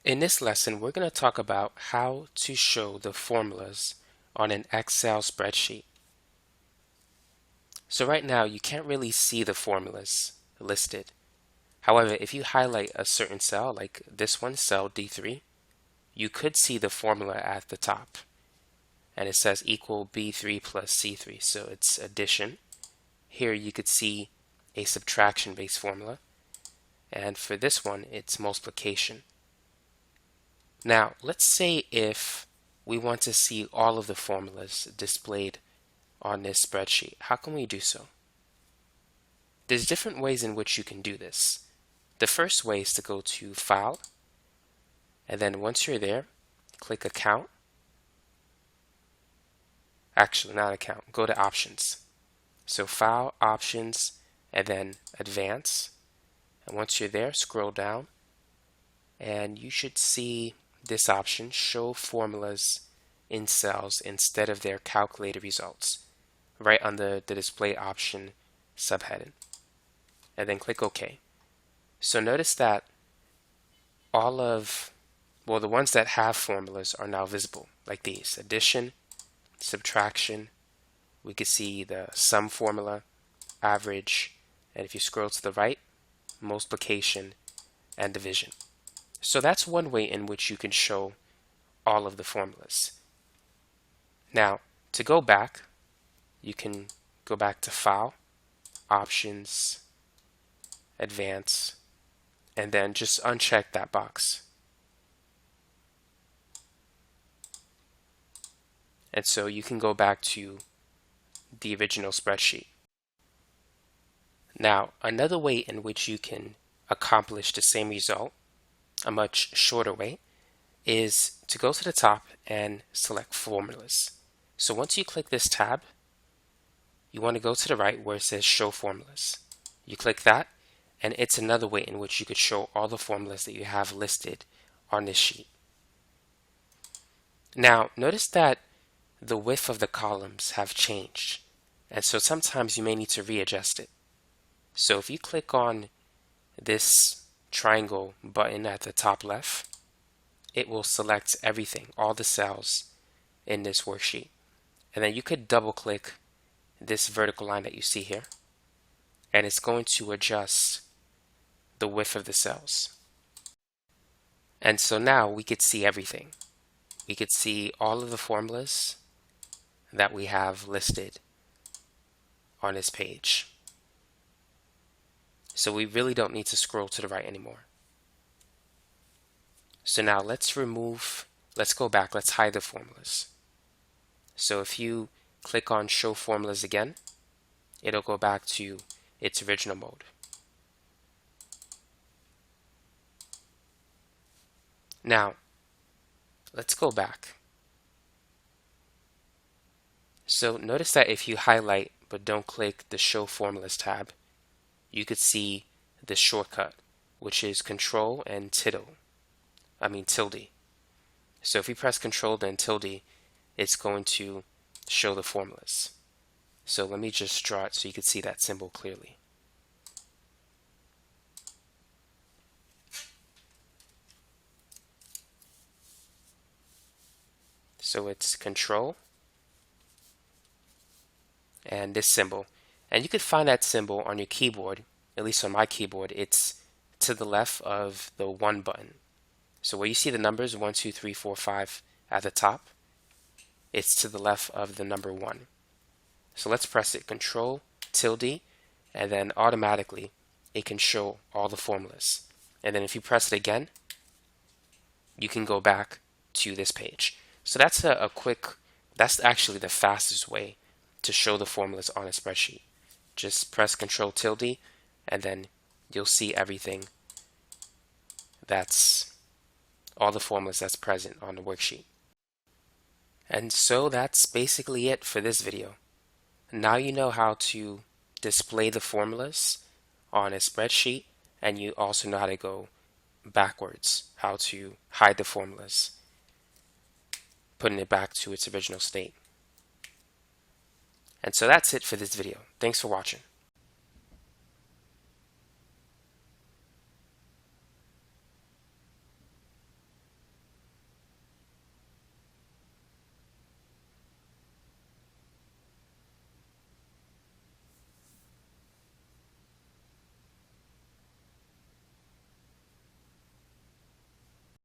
In this lesson, we're going to talk about how to show the formulas on an Excel spreadsheet. So right now, you can't really see the formulas listed. However, if you highlight a certain cell, like this one, cell D3, you could see the formula at the top. And it says equal B3 plus C3, so it's addition. Here you could see a subtraction-based formula. And for this one, it's multiplication. Now, let's say if we want to see all of the formulas displayed on this spreadsheet. How can we do so? There's different ways in which you can do this. The first way is to go to File, and then once you're there, click Account. Actually, not Account. Go to Options. So File, Options, and then Advance. And once you're there, scroll down, and you should see this option, Show Formulas in Cells instead of their calculated results, right under the Display Option subheading. And then click OK. So notice that all of, well, the ones that have formulas are now visible, like these: addition, subtraction. We could see the sum formula, average, and if you scroll to the right, multiplication and division. So that's one way in which you can show all of the formulas. Now, to go back, you can go back to File, Options, Advance, and then just uncheck that box. And so you can go back to the original spreadsheet. Now, another way in which you can accomplish the same result, a much shorter way, is to go to the top and select Formulas. So once you click this tab, you want to go to the right where it says Show Formulas. You click that, and it's another way in which you could show all the formulas that you have listed on this sheet. Now, notice that the width of the columns have changed, and so sometimes you may need to readjust it. So if you click on this triangle button at the top left, it will select everything, all the cells in this worksheet. And then you could double click this vertical line that you see here, and it's going to adjust the width of the cells. And so now we could see everything. We could see all of the formulas that we have listed on this page. So we really don't need to scroll to the right anymore. So now let's go back, let's hide the formulas. So if you click on Show Formulas again, it'll go back to its original mode. Now, let's go back. So notice that if you highlight but don't click the Show Formulas tab, you could see the shortcut, which is Control and tilde. So if we press Control then tilde, it's going to show the formulas. So let me just draw it so you can see that symbol clearly. So it's Control and this symbol. And you could find that symbol on your keyboard, at least on my keyboard, it's to the left of the 1 button. So where you see the numbers 1, 2, 3, 4, 5 at the top, it's to the left of the number 1. So let's press it, Control, tilde, and then automatically it can show all the formulas. And then if you press it again, you can go back to this page. So that's that's actually the fastest way to show the formulas on a spreadsheet. Just press Control tilde, and then you'll see everything all the formulas that's present on the worksheet. And so that's basically it for this video. Now you know how to display the formulas on a spreadsheet, and you also know how to go backwards, how to hide the formulas, putting it back to its original state. And so that's it for this video. Thanks for watching.